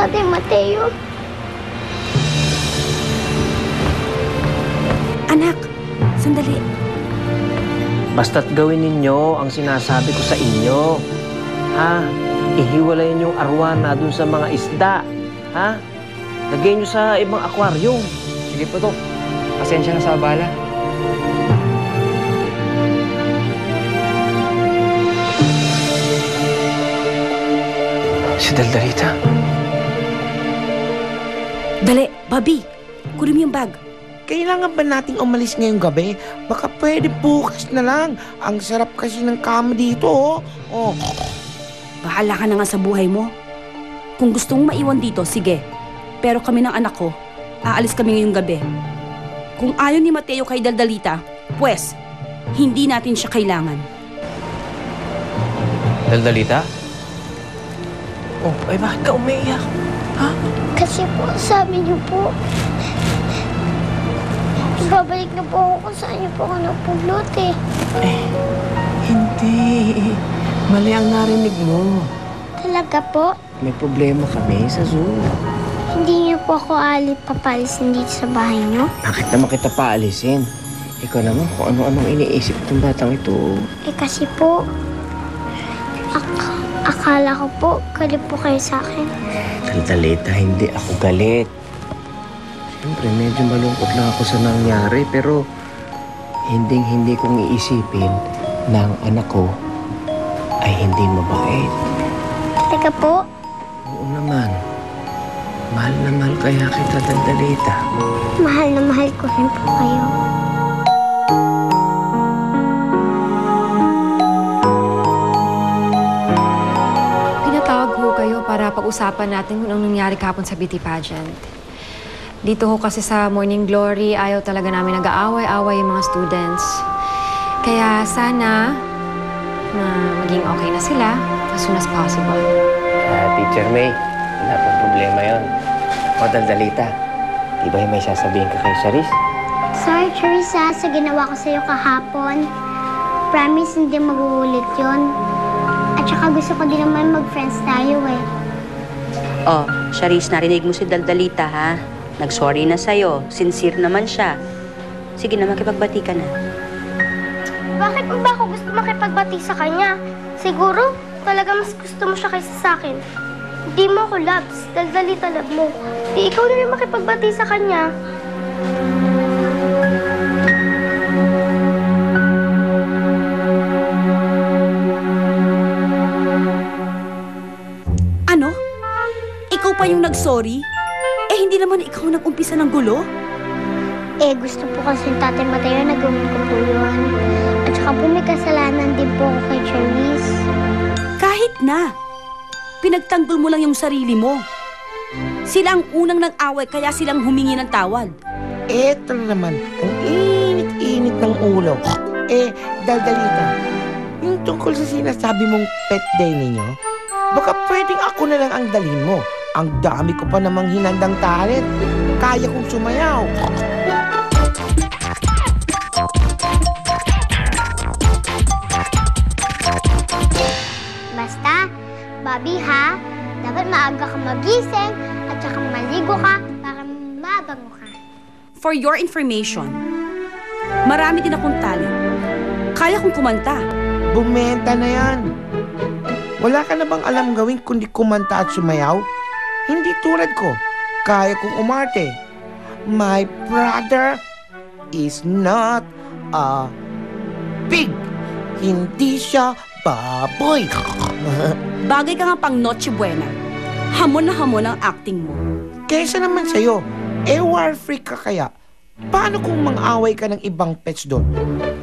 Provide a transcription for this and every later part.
Tatay Mateo. Anak, sandali. Basta't gawin ninyo ang sinasabi ko sa inyo. Ha? Ihiwalayin yung arwana dun sa mga isda. Ha? Lagay nyo sa ibang aquarium. Sige po, Dok. Pasensya na sa abala. Si Daldalita. Dali, Bobby. Kunin mo yung bag. Kailangan ba nating umalis ngayong gabi? Baka pwede bukas na lang. Ang sarap kasi ng kama dito, oh. Oh. Bahala ka na nga sa buhay mo. Kung gusto mong maiwan dito, sige. Pero kami ng anak ko, aalis kami ngayong gabi. Kung ayaw ni Mateo kay Daldalita, pues, hindi natin siya kailangan. Daldalita? Oh, ay bakit ka umiiyak? Ha? Kasi po, sabi niyo po, ibabalik na po ako kung saan niyo po ako napulot eh. Hindi. Mali ang narinig mo. Talaga po? May problema kami sa zoo. Hindi niyo po ako papalisin dito sa bahay niyo? Bakit naman kita paalisin? Ikaw naman kung ano-anong iniisip itong batang ito. Eh kasi po, akala ko po, galit po kayo sa akin. Daldalita, hindi ako galit. Siyempre, medyo malungkot lang ako sa nangyari, pero hindi kong iisipin na ang anak ko ay hindi mabait. Talaga po? Oo naman. Mahal na mahal kaya kita, Daldalita. Mahal na mahal ko rin po kayo. Pinatawag ho kayo para pag-usapan natin kung anong nangyari kahapon sa beauty pageant. Dito ho kasi sa Morning Glory, ayaw talaga namin nag-aaway-away yung mga students. Kaya sana na maging okay na sila as soon as possible. Teacher May, wala pong problema yon. O, Daldalita, di ba yung may sasabihin ka kay Charis? Sorry, Charissa, sa ginawa ko sa'yo kahapon. Promise, hindi mag-uulit yun. At saka gusto ko din naman mag-friends tayo eh. Oh, Charis, narinig mo si Daldalita, ha? Nag-sorry na sa'yo. Sincere naman siya. Sige na, makipagbati ka na. Bakit mo ba ako gusto makipagbati sa kanya? Siguro, talaga mas gusto mo siya kaysa sa akin. Di mo ako loves, Daldalita love mo. Di ikaw na rin makipagbati sa kanya. Ano? Ikaw pa yung nag-sorry? Eh, hindi naman ikaw nag-umpisa ng gulo? Eh, gusto po kasi yung Tatay Mateo na gawin ko po yun. At saka po may kasalanan din po ako kay Charisse. Kahit na. Pinagtanggol mo lang yung sarili mo. Sila ang unang nag-away kaya silang humingi ng tawad. Eto na naman, ang init-init ng ulo. Daldalita, yung tungkol sa sinasabi mong pet day ninyo, baka pwedeng ako na lang ang dalhin mo. Ang dami ko pa namang hinandang talent. Kaya kong sumayaw. Basta, Bobby ha, dapat maaga ka magising at saka maligo ka para mabango ka. For your information, marami din akong talent. Kaya kong kumanta. Bumenta na yan. Wala ka na bang alam gawin kundi kumanta at sumayaw? Hindi tulad ko. Kaya kong umarte. My brother is not a pig. Hindi siya baboy. Bagay ka nga pang Noche Buena. Hamon na hamon ang acting mo. Kesa naman sa'yo, war freak ka kaya. Paano kung mang-away ka ng ibang pets doon?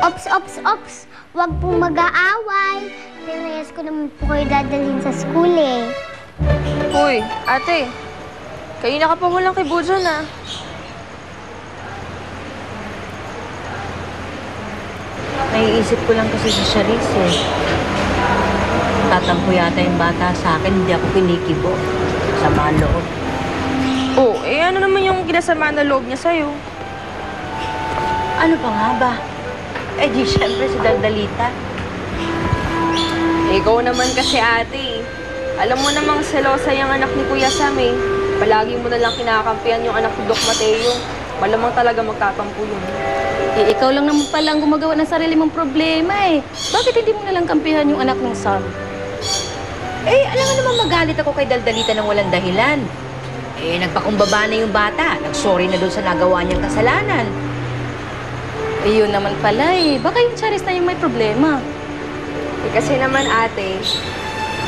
Ops, ops, ops! Huwag pong mag-aaway. Pinayas ko naman po kayo dadalhin sa school eh. Uy, ate. Kanina ka pa walang kay Bujon, ah. Naiisip ko lang kasi si Charis, eh. Tatampo yata yung bata sa akin, hindi ako kinikibo. Sama ang loob. Oh, eh ano naman yung kinasama na loob niya sa'yo? Ano pa nga ba? Eh di syempre si Daldalita. Ikaw naman kasi ate, Alam mo namang selosa yung anak ni Kuya Sam eh. Palagi mo na lang kinakampihan yung anak ni Doc Mateo. Malamang talaga magtatampo yun. Eh, ikaw lang naman palang gumagawa ng sarili mong problema eh. Bakit hindi mo nalang kampihan yung anak ng Sam? Eh, alam mo naman magalit ako kay Daldalita ng walang dahilan. Eh, nagpakumbaba na yung bata. Nag-sorry na doon sa nagawa niyang kasalanan. Eh, yun naman pala eh. Baka yung Charis na yung may problema. Eh kasi naman ate,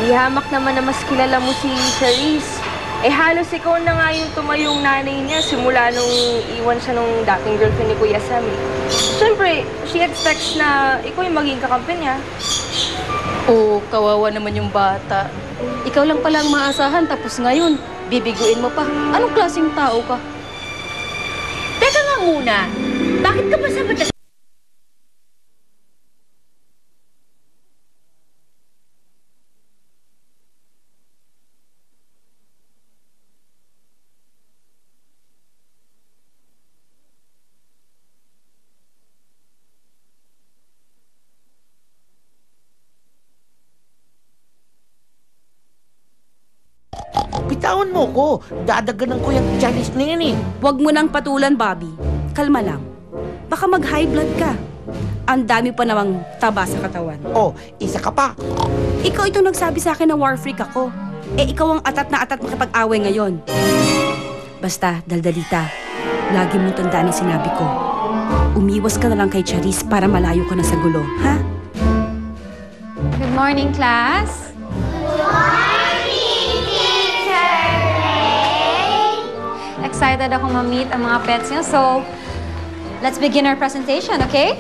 di hamak naman na mas kilala mo si Charisse. Eh halos ikaw na nga yung tumayong nanay niya simula nung iwan siya nung dating girlfriend ni Kuya Sam. Siyempre, she expects na ikaw yung maging kakampi niya. Oo, kawawa naman yung bata. Ikaw lang pala ang maasahan tapos ngayon, bibiguin mo pa. Anong klaseng tao ka? Teka nga muna, bakit ka ba sa Bitawan mo ko. Dadaganan ko yung Chinese na yan eh. Huwag mo nang patulan, Bobby. Kalma lang. Baka mag-high blood ka. Ang dami pa namang taba sa katawan. Oh, isa ka pa. Ikaw itong nagsabi sa akin na war freak ako. Eh, ikaw ang atat na atat makipag-away ngayon. Basta, Daldalita, lagi mong tandaan ang sinabi ko. Umiwas ka na lang kay Charisse para malayo ka na sa gulo, ha? Good morning, class. Excited ako ma-meet ang mga pets niyo. So, let's begin our presentation, okay?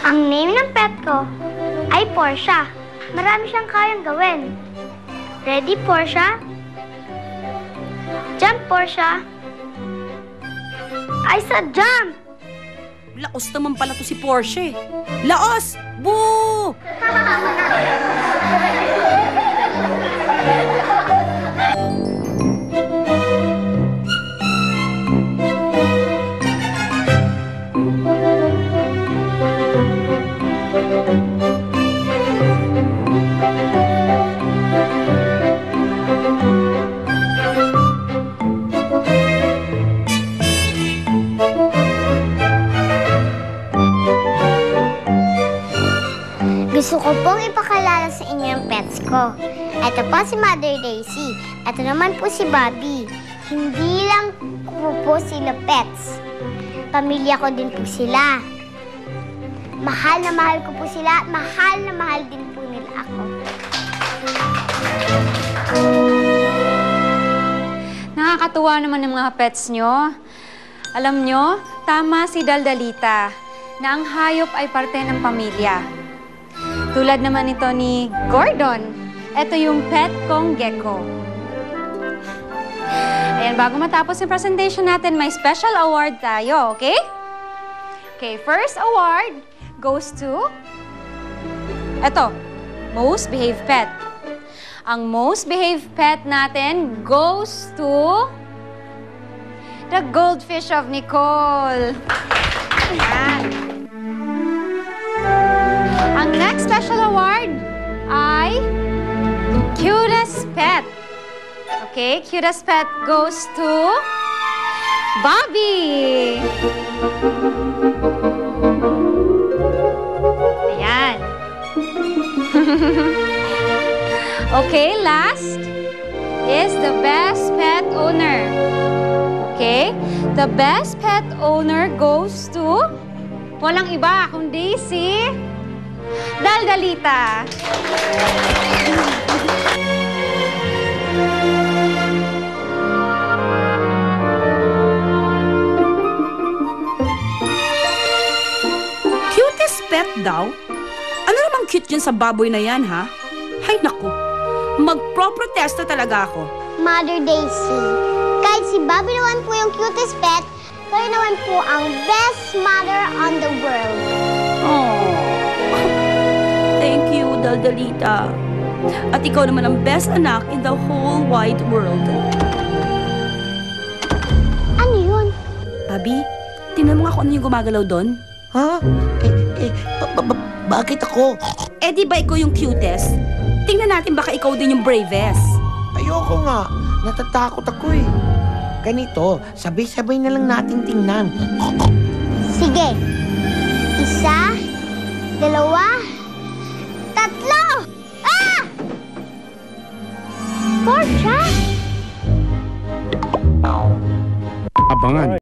Ang name ng pet ko ay Portia. Marami siyang kayang gawin. Ready, Portia? Jump, Portia. I said jump! Laos naman pala to si Porsche. Laos! Boo! Gusto ko pong ipakalala sa inyo ang pets ko. Ito po si Mother Daisy. Ito naman po si Bobby. Hindi lang po sila pets. Pamilya ko din po sila. Mahal na mahal ko po sila at mahal na mahal din po nila ako. Nakakatuwa naman ang mga pets nyo. Alam nyo, tama si Daldalita na ang hayop ay parte ng pamilya. Tulad naman ito ni Gordon. Ito yung pet kong gecko. Ayan, bago matapos yung presentation natin, may special award tayo, okay? Okay, first award goes to... Ito, most behaved pet. Ang most behaved pet natin goes to... the goldfish of Nicole. Ayan. Ang next special award ay cutest pet. Okay, cutest pet goes to Bobby. Ayan. Okay, last is the best pet owner. Okay, the best pet owner goes to walang iba kundi si Daldalita. Cutest pet daw? Ano namang cute dyan sa baboy na yan, ha? Hay naku, magpro-protesta talaga ako. Mother Daisy, kahit si Bobby naman po yung cutest pet, kayo naman po ang best mother on the world. Oh, thank you, Daldalita. At ikaw naman ang best anak in the whole wide world. Ano yun? Bobby, tingnan mo nga kung ano yung gumagalaw doon. Ha? Bakit ako? Eh di ba ikaw yung cutest? Tingnan natin baka ikaw din yung bravest. Ayoko nga. Natatakot ako eh. Ganito, sabay-sabay na lang natin tingnan. Sige. 1, 2, 3. Ah! Portia! Abangan